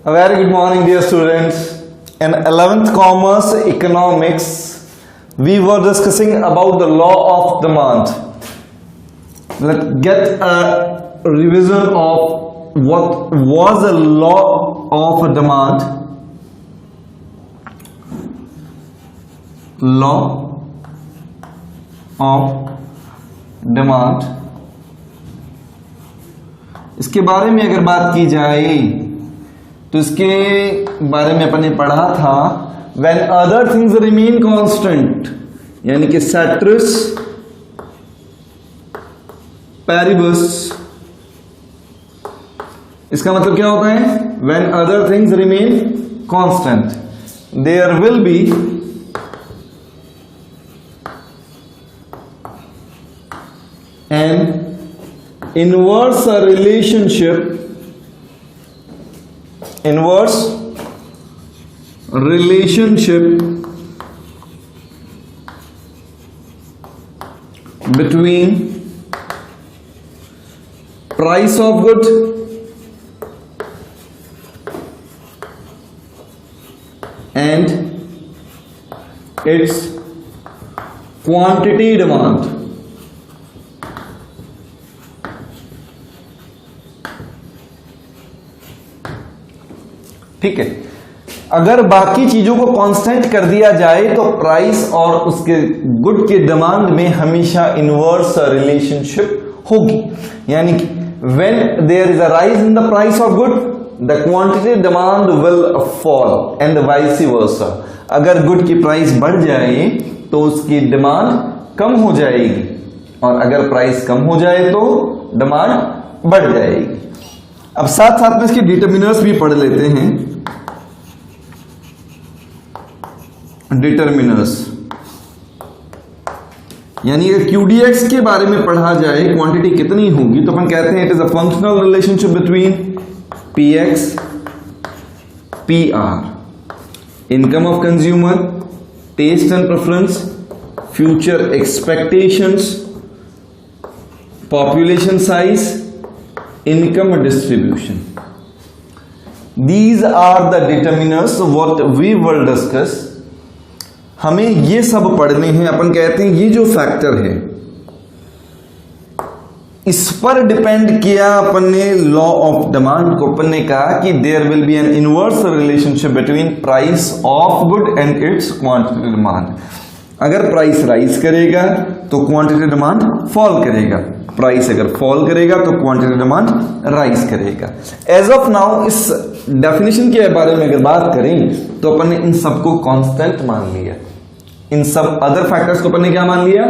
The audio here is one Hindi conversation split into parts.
A very good morning, dear students. In 11th Commerce Economics, we were discussing about the law of demand. Let's get a revision of what was the law of demand. Law of demand. इसके बारे में अगर बात की जाए तो इसके बारे में अपन ने पढ़ा था when other things remain constant, यानी कि ceteris paribus, इसका मतलब क्या होता है? when other things remain constant, there will be an inverse relationship between price of good and its quantity demand. ठीक है, अगर बाकी चीजों को कांस्टेंट कर दिया जाए तो प्राइस और उसके गुड के डिमांड में हमेशा इनवर्स रिलेशनशिप होगी, यानी कि when there is a rise in the price of good the quantity demand will fall and vice versa. अगर गुड की प्राइस बढ़ जाए तो उसकी डिमांड कम हो जाएगी और अगर प्राइस कम हो जाए तो डिमांड बढ़ जाएगी। अब साथ साथ में इसके डिटरमिनर्स भी पढ़ लेते हैं। डिटरमिनर्स यानी अगर QDX के बारे में पढ़ा जाए क्वांटिटी कितनी होगी तो अपन कहते हैं it is a functional relationship between PX PR, income of consumer, taste and preference, future expectations, population size, income distribution. These are the determinants what we will discuss. हमें ये सब पढ़ने हैं। अपन कहते हैं ये जो फैक्टर है इस पर डिपेंड किया अपन ने लॉ ऑफ डिमांड को। अपन ने कहा कि there will be an inverse relationship between price of good and its quantity demand. अगर प्राइस राइज करेगा तो क्वांटिटी डिमांड फॉल करेगा, प्राइस अगर फॉल करेगा तो क्वांटिटी डिमांड राइज करेगा। एज ऑफ नाउ इस डेफिनेशन के बारे में अगर बात करें तो अपन ने इन सबको कांस्टेंट मान लिया, इन सब अदर फैक्टर्स को अपन ने क्या मान लिया?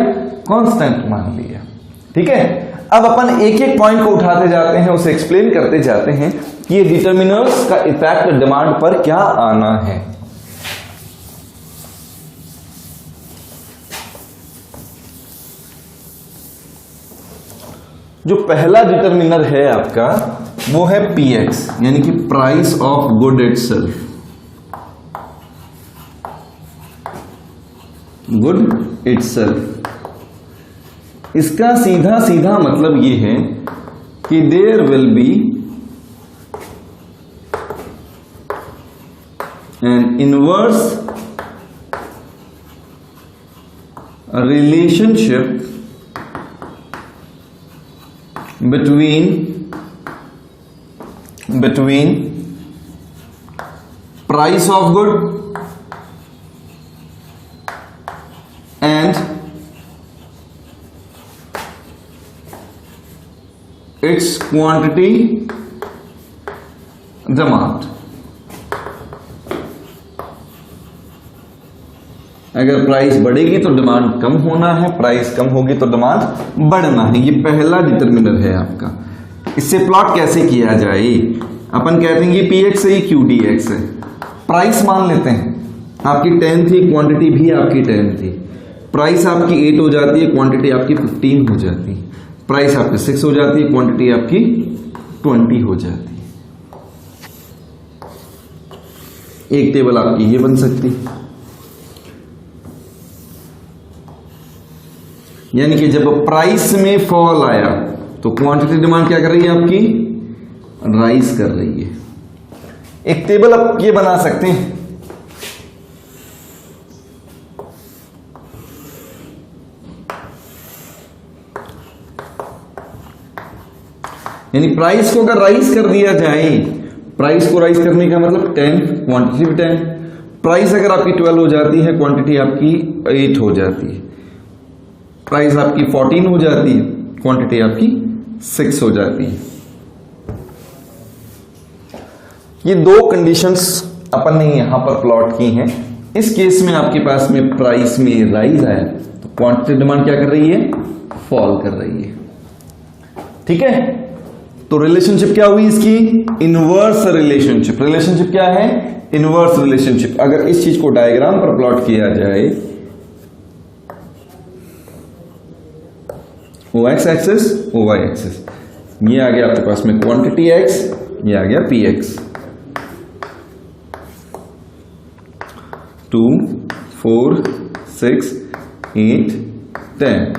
कांस्टेंट मान लिया। ठीक है, अब अपन एक एक पॉइंट को उठाते जाते हैं, उसे एक्सप्लेन करते जाते हैं कि ये डिटरमिनर्स का इफेक्ट डिमांड पर क्या आना है। जो पहला डिटरमिनर है आपका वो है PX, यानी कि price of good itself. Good itself, इसका सीधा सीधा मतलब ये है कि there will be an inverse relationship between price of good and its quantity demand। अगर प्राइस बढ़ेगी तो डिमांड कम होना है, प्राइस कम होगी तो डिमांड बढ़ना है। ये पहला डिटरमिनर है आपका। इससे प्लॉट कैसे किया जाए? अपन कहते हैं कि PX है, QDX है। प्राइस मान लेते हैं आपकी 10 थी, क्वांटिटी भी आपकी 10 थी। प्राइस आपकी 8 हो जाती है, क्वांटिटी आपकी 15 हो जाती है। प्राइस आपकी 6 हो जाती है, क्वांटिटी आपकी 20 हो जाती है। एक टेबल आपकी ये बन सकती है। यानी कि जब प्राइस में फॉल आया तो क्वांटिटी डिमांड क्या कर रही है आपकी? राइज कर रही है। एक टेबल आप ये बना सकते हैं, यानी प्राइस को अगर राइज कर दिया जाए, प्राइस को राइज करने का मतलब 10, क्वांटिटी भी 10, प्राइस अगर आपकी 12 हो जाती है, क्वांटिटी आपकी 8 हो जाती है, प्राइस आपकी 14 हो जाती है, क्वांटिटी आपकी 6 हो जाती है। ये दो कंडीशंस अपन ने यहां पर प्लॉट की हैं। इस केस में आपके पास में प्राइस में राइज आया तो क्वांटिटी डिमांड क्या कर रही है, फॉल कर रही है। ठीक है, तो रिलेशनशिप क्या हुई इसकी, इनवर्स रिलेशनशिप। रिलेशनशिप क्या है, इनवर्स रिलेशनशिप। अगर इस चीज को डायग्राम पर प्लॉट किया जाए, O X axis, O Y axis, ये आ गया आपके पास में क्वांटिटी एक्स, ये आ गया पी एक्स। 2, 4, 6, 8, 10,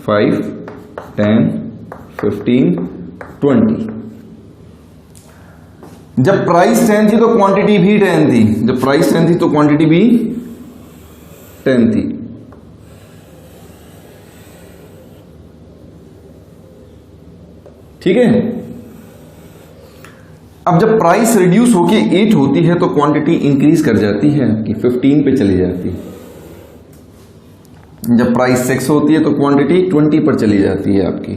5, 10, 15, 20। जब प्राइस 10 थी तो क्वांटिटी भी 10 थी, जब प्राइस 10 थी तो क्वांटिटी भी 10 थी। ठीक है, अब जब प्राइस रिड्यूस होके 8 होती है तो क्वांटिटी इंक्रीज कर जाती है कि 15 पे चली जाती है। जब प्राइस 6 होती है तो क्वांटिटी 20 पर चली जाती है आपकी।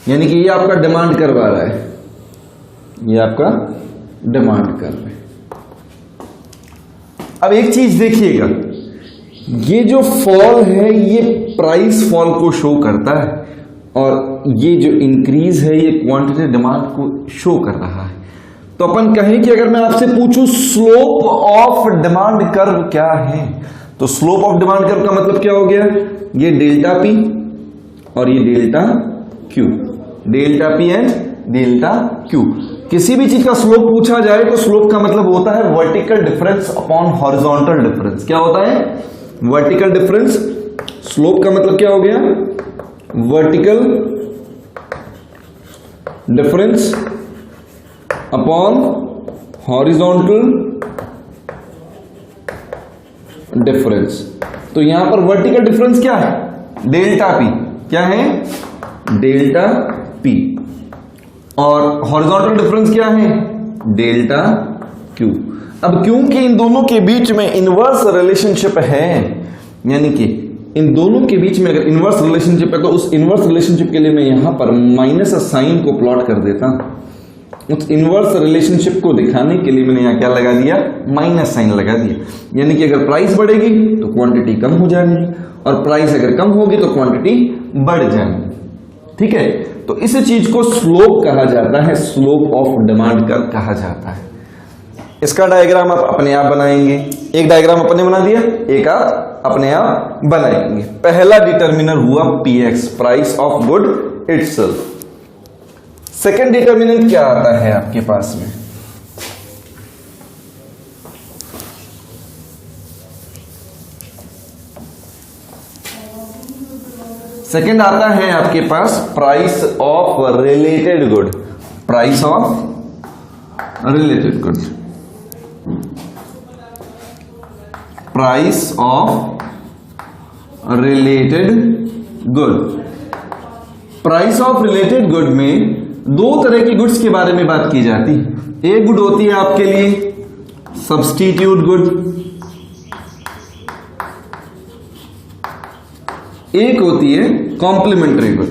यानी कि ये आपका डिमांड करवा रहा है, ये आपका डिमांड कर रहा है। अब एक चीज देखिएगा, ये जो फॉल है ये प्राइस फॉल को शो करता है और ये जो इंक्रीज है ये क्वांटिटी डिमांड को शो कर रहा है। तो अपन कहें कि अगर मैं आपसे पूछूं स्लोप ऑफ डिमांड कर्व क्या है, तो स्लोप ऑफ डिमांड कर्व का मतलब क्या हो गया, ये डेल्टा पी और ये delta Q, delta P and delta Q. किसी भी चीज का स्लोप पूछा जाए तो स्लोप का मतलब होता है vertical difference upon horizontal difference. क्या होता है, वर्टिकल डिफरेंस। स्लोप का मतलब क्या हो गया, vertical difference upon horizontal difference. तो यहां पर वर्टिकल डिफरेंस क्या है, डेल्टा पी। क्या है, डेल्टा पी। और हॉरिजॉन्टल डिफरेंस क्या है, डेल्टा क्यू। अब क्योंकि इन दोनों के बीच में इनवर्स रिलेशनशिप है, यानी कि इन दोनों के बीच में अगर इनवर्स रिलेशनशिप है तो उस इनवर्स रिलेशनशिप के लिए मैं यहां पर माइनस साइन को प्लॉट कर देता हूं। उस इनवर्स रिलेशनशिप को दिखाने के लिए मैंने यहां क्या लगा दिया, माइनस साइन लगा दिया। यानी कि अगर प्राइस बढ़ेगी तो क्वांटिटी कम हो जाएगी और प्राइस अगर कम होगी तो क्वांटिटी बढ़ जाएगी। ठीक है, तो इस चीज को स्लोप कहा जाता है, स्लोप ऑफ डिमांड कर्व कहा जाता है। इसका डायग्राम आप अपने आप बनाएंगे। एक डायग्राम अपने बना दिया, एक आप अपने आप बनाएंगे। पहला डिटर्मिनर हुआ P x, price of good itself. Second determinant क्या आता है आपके पास में, सेकेंड आता है आपके पास price of related good, price of related good, price of related good. Price of related good में दो तरह की गुड्स के बारे में बात की जाती है। एक गुड होती है आपके लिए सब्स्टिट्यूट गुड, एक होती है कॉम्प्लीमेंट्री गुड।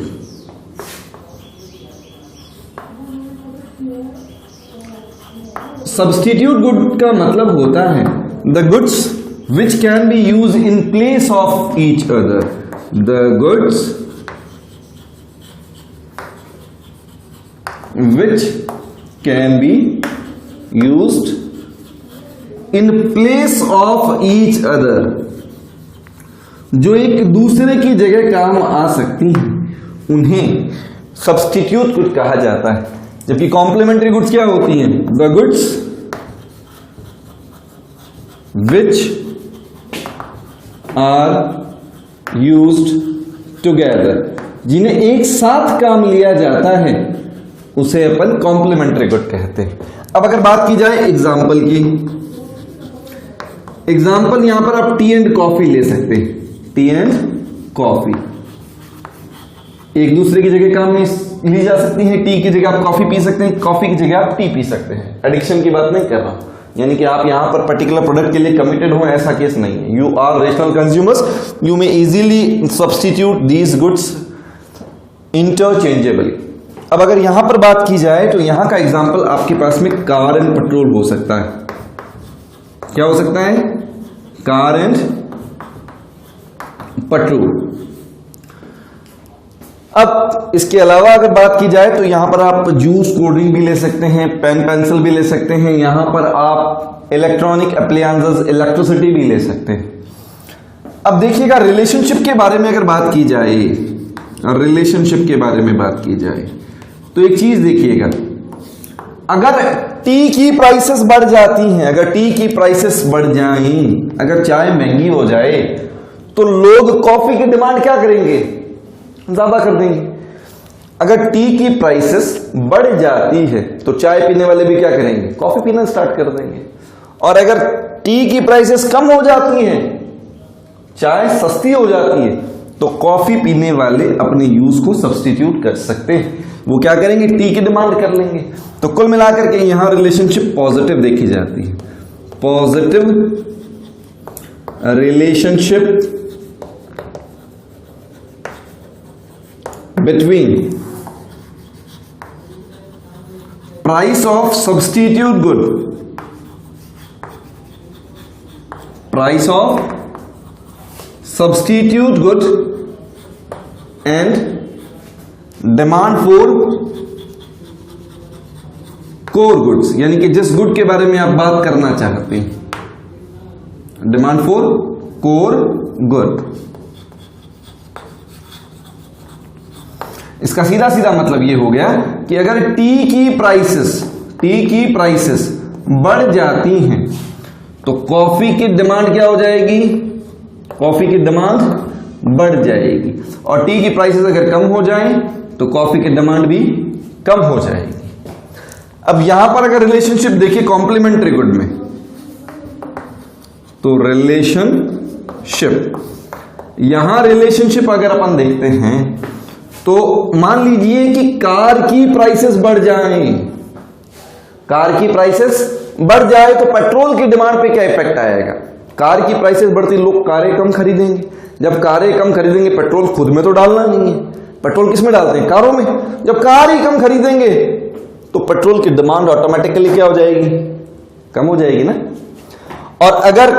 सब्स्टिट्यूट गुड का मतलब होता है the goods which can be used in place of each other, the goods which can be used in place of each other, जो एक दूसरे की जगह काम आ सकती हैं, उन्हें सब्स्टिट्यूट गुड कहा जाता है। जबकि कॉम्प्लीमेंट्री गुड्स क्या होती हैं, the goods which are used together, जिन्हें एक साथ काम लिया जाता है उसे अपन कॉम्प्लीमेंट्री गुड कहते हैं। अब अगर बात की जाए एग्जाम्पल की, एग्जाम्पल यहां पर आप टी एंड कॉफी ले सकते हैं। टी एंड कॉफी एक दूसरे की जगह काम में ली जा सकती है। टी की जगह आप कॉफी पी सकते हैं, कॉफी की जगह आप टी पी सकते हैं। एडिक्शन की बात नहीं कर रहा हूं, यानी कि आप यहां पर पर्टिकुलर प्रोडक्ट के लिए कमिटेड हो, ऐसा केस नहीं है। You are rational consumers, you may easily substitute these goods interchangeably. अब अगर यहां पर बात की जाए तो यहां का एग्जांपल आपके पास में कार एंड पेट्रोल हो सकता है। क्या हो सकता है? Car and petrol. अब इसके अलावा अगर बात की जाए तो यहां पर आप जूस, कोल्ड ड्रिंक भी ले सकते हैं, पेन पेंसिल भी ले सकते हैं, यहां पर आप इलेक्ट्रॉनिक अप्लायंसेस, इलेक्ट्रिसिटी भी ले सकते हैं। अब देखिएगा रिलेशनशिप के बारे में अगर बात की जाए, रिलेशनशिप के बारे में बात की जाए तो एक चीज देखिएगा, अगर टी की प्राइसेस बढ़ जाती हैं, अगर टी की प्राइसेस बढ़ जाएं, अगर चाय महंगी हो जाए तो लोग कॉफी की डिमांड क्या करेंगे? ज्यादा कर देंगे। अगर टी की प्राइसेस बढ़ जाती है तो चाय पीने वाले भी क्या करेंगे? कॉफी पीना स्टार्ट कर देंगे। और अगर टी की प्राइसेस कम हो जाती हैं, चाय सस्ती हो जाती है, तो कॉफी पीने वाले अपने यूज को सब्स्टिट्यूट कर सकते हैं। वो क्या करेंगे? टी की डिमांड कर लेंगे। तो कुल मिलाकर के यहां रिलेशनशिप पॉजिटिव देखी जाती है। Positive relationship between price of substitute good, price of substitute good and demand for core goods, यानी कि जिस गुड के बारे में आप बात करना चाहते हैं, डिमांड फॉर कोर गुड। इसका सीधा सीधा मतलब यह हो गया कि अगर टी की प्राइसेस बढ़ जाती हैं तो कॉफी की डिमांड क्या हो जाएगी? कॉफी की डिमांड बढ़ जाएगी। और टी की प्राइसेस अगर कम हो जाएं तो कॉफी की डिमांड भी कम हो जाएगी। अब यहां पर अगर रिलेशनशिप देखिए कॉम्प्लीमेंट्री गुड में, तो रिलेशनशिप, यहां रिलेशनशिप अगर अपन देखते हैं तो मान लीजिए कि कार की प्राइसेस बढ़ जाएं, कार की प्राइसेस बढ़ जाए तो पेट्रोल की डिमांड पे क्या इफेक्ट आएगा? कार की प्राइसेस बढ़ती, लोग कारें कम खरीदेंगे। जब कारें कम खरीदेंगे, पेट्रोल खुद में तो डालना नहीं है, पेट्रोल किस में डालते हैं? कारों में। जब कार ही कम खरीदेंगे तो पेट्रोल की डिमांड ऑटोमेटिकली क्या हो जाएगी? कम हो जाएगी ना। और अगर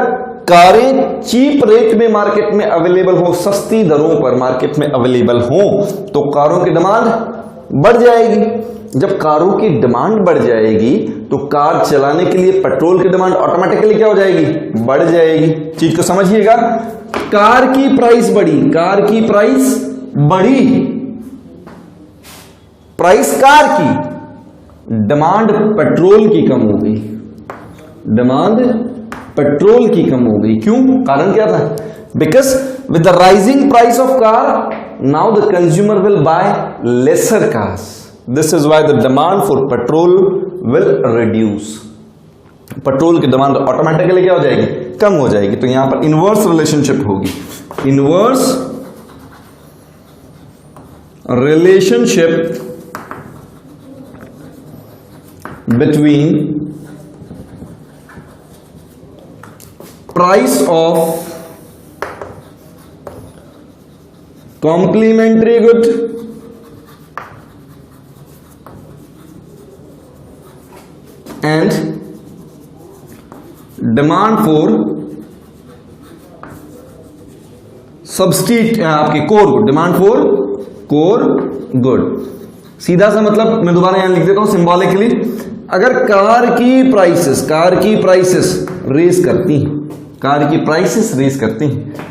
कारें चीप रेट में मार्केट में अवेलेबल हो, सस्ती दरों पर मार्केट में अवेलेबल हो, तो कारों की डिमांड बढ़ जाएगी। जब कारों की डिमांड बढ़ जाएगी तो कार चलाने के लिए पेट्रोल की डिमांड ऑटोमेटिकली क्या हो जाएगी? बढ़ जाएगी। चीज को समझिएगा, कार की प्राइस बढ़ी, कार की प्राइस बढ़ी, प्राइस कार की, डिमांड पेट्रोल की कम हो गई, डिमांड पेट्रोल की कम हो गई। क्यों? कारण क्या था? Because with the rising price of car now the consumer will buy lesser cars, this is why the demand for petrol will reduce. Petrol की डिमांड ऑटोमेटिकली क्या हो जाएगी? कम हो जाएगी। तो यहां पर इनवर्स रिलेशनशिप होगी, inverse relationship between price of complementary good and demand for substitute आपके core good, demand for core good। सीधा सा मतलब मैं दोबारा यहां लिख देता हूं सिंबॉलिकली, अगर कार की प्राइसेस रेस करती हैं, कार की प्राइसेस रेस करती हैं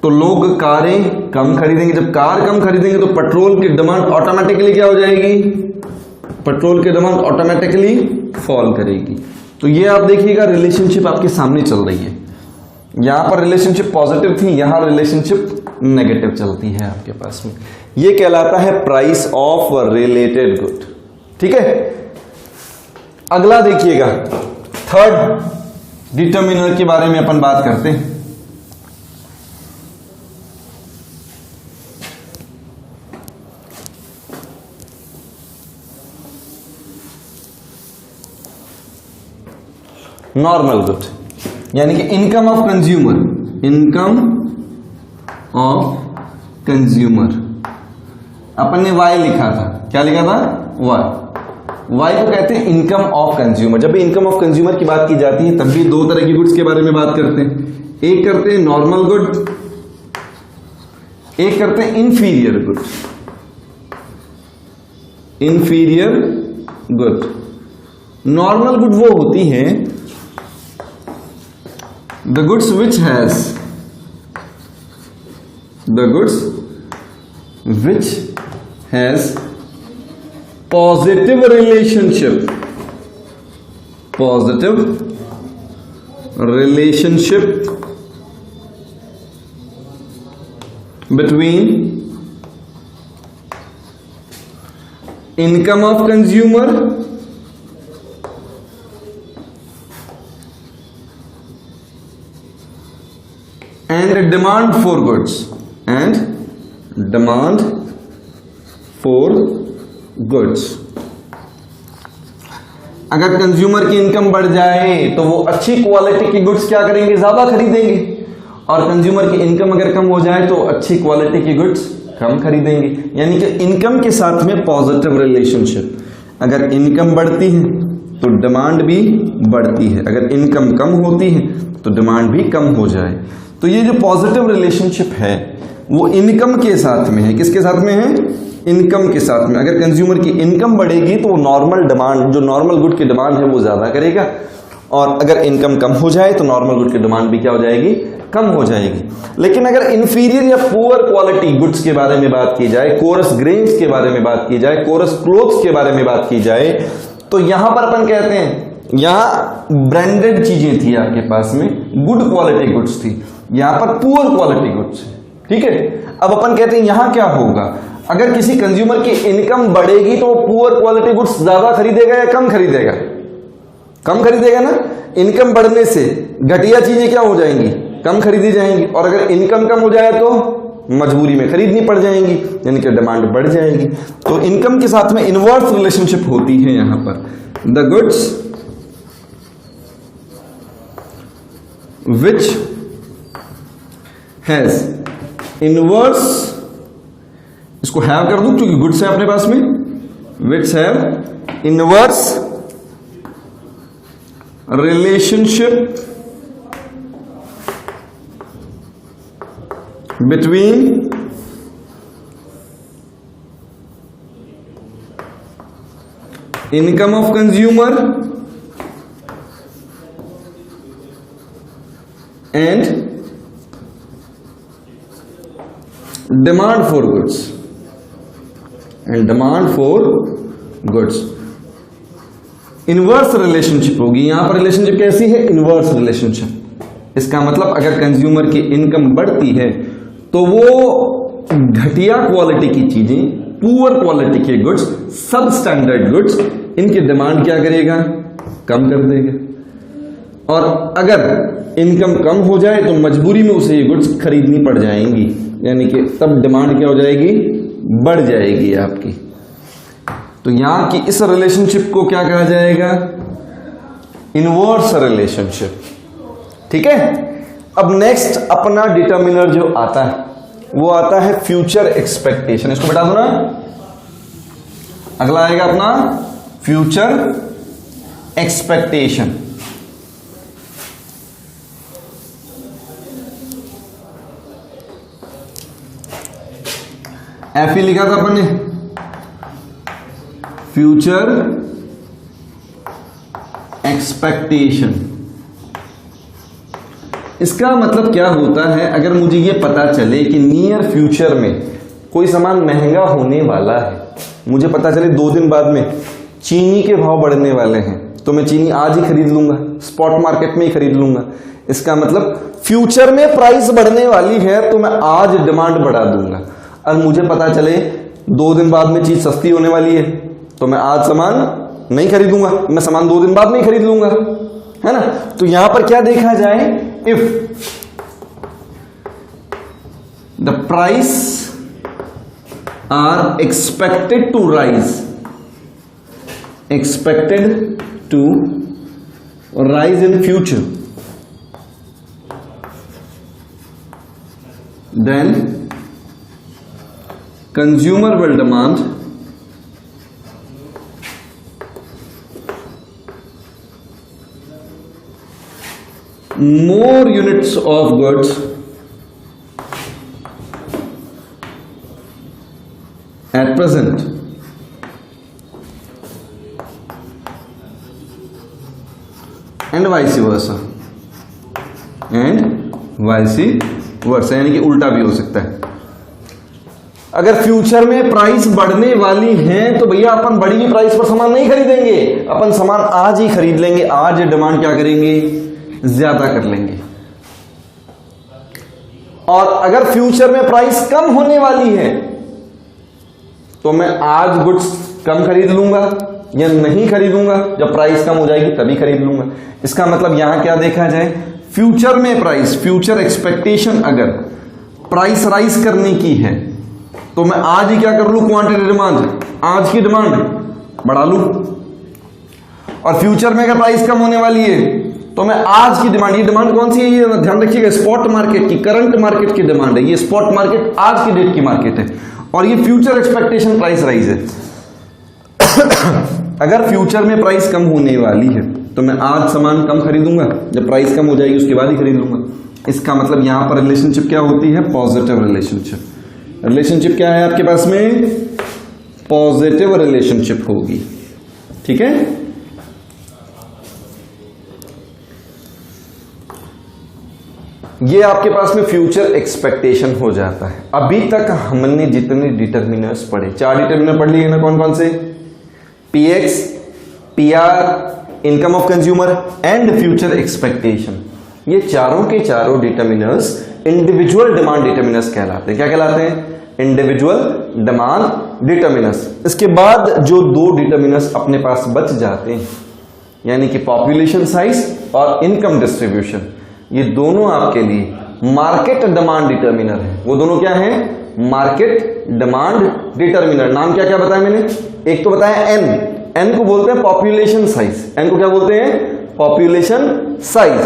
तो लोग कारें कम खरीदेंगे। जब कार कम खरीदेंगे तो पेट्रोल की डिमांड ऑटोमेटिकली क्या हो जाएगी? पेट्रोल की डिमांड ऑटोमेटिकली फॉल करेगी। तो ये आप देखिएगा रिलेशनशिप आपके सामने चल रही है। यहां पर रिलेशनशिप पॉजिटिव थी, यहां रिलेशनशिप नेगेटिव चलती है आपके पास में। ये कहलाता है प्राइस ऑफ रिलेटेड गुड। ठीक है, अगला देखिएगा, थर्ड डिटर्मिनर के बारे में अपन बात करते हैं। नॉर्मल गुड, यानी कि income of consumer, income of consumer अपन ने वाई लिखा था, क्या लिखा था, वाई को कहते हैं इनकम ऑफ कंज्यूमर। जब भी इनकम ऑफ कंज्यूमर की बात की जाती है तब भी दो तरह की गुड्स के बारे में बात करते हैं, एक करते हैं नॉर्मल गुड, एक करते हैं inferior good. Inferior good, normal good वो होती है the goods which has positive relationship between income of consumer and demand for goods, अगर कंज्यूमर की इनकम बढ़ जाए तो वो अच्छी क्वालिटी की गुड्स क्या करेंगे, ज्यादा खरीदेंगे, और कंज्यूमर की इनकम अगर कम हो जाए तो अच्छी क्वालिटी की गुड्स कम खरीदेंगे। यानी कि इनकम के साथ में पॉजिटिव रिलेशनशिप, अगर इनकम बढ़ती है तो डिमांड भी बढ़ती है, अगर इनकम कम होती है तो डिमांड भी कम हो जाए। तो ये जो पॉजिटिव रिलेशनशिप है वो इनकम के साथ में है, किसके साथ में है, इनकम के साथ में। अगर कंज्यूमर की इनकम बढ़ेगी तो नॉर्मल डिमांड, जो नॉर्मल गुड की डिमांड है वो ज्यादा करेगा, और अगर इनकम कम हो जाए तो नॉर्मल गुड की डिमांड भी क्या हो जाएगी, कम हो जाएगी। लेकिन अगर इंफीरियर या पुअर क्वालिटी गुड्स के बारे में बात की जाए, कोरस ग्रेन्स के बारे में बात की जाए, कोरस क्लोथ्स के बारे में बात की जाए, तो यहां पर अपन कहते हैं यहां ब्रांडेड चीजें थी आपके पास में, गुड क्वालिटी गुड्स थी, यहां पर पुअर क्वालिटी गुड्स। ठीक है, अब अपन कहते हैं यहां क्या होगा, अगर किसी कंज्यूमर की इनकम बढ़ेगी तो पुअर क्वालिटी गुड्स ज्यादा खरीदेगा या कम खरीदेगा, कम खरीदेगा ना। इनकम बढ़ने से घटिया चीजें क्या हो जाएंगी, कम खरीदी जाएंगी, और अगर इनकम कम हो जाए तो मजबूरी में खरीदनी पड़ जाएंगी, यानी कि डिमांड बढ़ जाएगी। तो इनकम के साथ में इनवर्स रिलेशनशिप होती है यहां पर। The goods which has inverse, इसको हैव कर दूं क्योंकि गुड्स है अपने पास में, which have inverse relationship between income of consumer and demand for goods, inverse relationship होगी। यहां पर रिलेशनशिप कैसी है, इनवर्स रिलेशनशिप। इसका मतलब अगर कंज्यूमर की इनकम बढ़ती है तो वो घटिया क्वालिटी की चीजें, पुअर क्वालिटी के गुड्स, सब स्टैंडर्ड गुड्स, इनकी डिमांड क्या करेगा, कम कर देगा, और अगर इनकम कम हो जाए तो मजबूरी में उसे ये गुड्स खरीदनी पड़ जाएंगी, यानी कि तब डिमांड क्या हो जाएगी, बढ़ जाएगी आपकी। तो यहां की इस रिलेशनशिप को क्या कहा जाएगा, इनवर्स रिलेशनशिप। ठीक है, अब नेक्स्ट अपना डिटर्मिनर जो आता है वो आता है फ्यूचर एक्सपेक्टेशन। इसको बता दो ना, अगला आएगा अपना फ्यूचर एक्सपेक्टेशन। एफ ही लिखा था अपन ने, फ्यूचर एक्सपेक्टेशन। इसका मतलब क्या होता है, अगर मुझे ये पता चले कि नियर फ्यूचर में कोई सामान महंगा होने वाला है, मुझे पता चले 2 दिन बाद में चीनी के भाव बढ़ने वाले हैं, तो मैं चीनी आज ही खरीद लूंगा, स्पॉट मार्केट में ही खरीद लूंगा। इसका मतलब फ्यूचर में प्राइस बढ़ने वाली है तो मैं आज डिमांड बढ़ा दूंगा, और मुझे पता चले 2 दिन बाद में चीज सस्ती होने वाली है तो मैं आज सामान नहीं खरीदूंगा, मैं सामान 2 दिन बाद नहीं खरीद लूंगा, है ना। तो यहां पर क्या देखा जाए, if the price are expected to rise in future, then consumer will demand more units of goods at present and vice versa, यानी कि उल्टा भी हो सकता है। अगर फ्यूचर में प्राइस बढ़ने वाली है तो भैया अपन बड़ी प्राइस पर सामान नहीं खरीदेंगे, अपन सामान आज ही खरीद लेंगे, आज डिमांड क्या करेंगे, ज्यादा कर लेंगे। और अगर फ्यूचर में प्राइस कम होने वाली है तो मैं आज गुड्स कम खरीद लूंगा या नहीं खरीदूंगा, जब प्राइस कम हो जाएगी तभी खरीद लूंगा। इसका मतलब यहां क्या देखा जाए, फ्यूचर में प्राइस, फ्यूचर एक्सपेक्टेशन अगर प्राइस राइज करने की है तो मैं आज ही क्या कर लूं, क्वांटिटी डिमांड, आज की डिमांड बढ़ा लूं। और फ्यूचर में अगर प्राइस कम होने वाली है तो मैं आज की डिमांड, ये डिमांड कौन सी है, ये ध्यान रखिएगा, स्पॉट मार्केट की, करंट मार्केट की डिमांड है, ये स्पॉट मार्केट आज की डेट की मार्केट है, और ये फ्यूचर एक्सपेक्टेशन प्राइस राइज है। अगर फ्यूचर में प्राइस कम होने वाली है तो मैं आज सामान कम खरीदूंगा, जब प्राइस कम हो जाएगी उसके बाद ही खरीद लूंगा। इसका मतलब यहां पर रिलेशनशिप क्या होती है, पॉजिटिव रिलेशनशिप। रिलेशनशिप क्या है आपके पास में, पॉजिटिव रिलेशनशिप होगी, ठीक है। ये आपके पास में फ्यूचर एक्सपेक्टेशन हो जाता है। अभी तक हमने जितने डिटरमिनर्स पढ़े, 4 डिटरमिनर पढ़ लिए ना, कौन कौन से, px, PR, income of consumer and future expectation. ये चारों के चारों डिटरमिनर्स इंडिविजुअल डिमांड डिटरमिनर्स कहलाते हैं। क्या कहलाते हैं, इंडिविजुअल डिमांड डिटरमिनर्स। इसके बाद जो 2 डिटरमिनर्स अपने पास बच जाते हैं, यानी कि पॉपुलेशन साइज और इनकम डिस्ट्रीब्यूशन, ये दोनों आपके लिए मार्केट डिमांड डिटरमिनर है। वो दोनों क्या है, मार्केट डिमांड डिटरमिनर। नाम क्या क्या बताया मैंने, एक तो बताया एन को बोलते हैं पॉपुलेशन साइज, एन को क्या बोलते हैं, पॉपुलेशन साइज,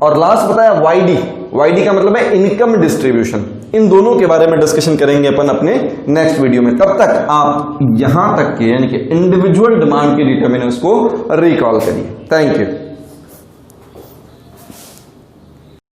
और लास्ट बताया वाईडी का मतलब है इनकम डिस्ट्रीब्यूशन। इन दोनों के बारे में डिस्कशन करेंगे अपन अपने नेक्स्ट वीडियो में। तब तक आप यहां तक के यानी कि इंडिविजुअल डिमांड के डिटरमिनर्स को रिकॉल करिए। Thank you.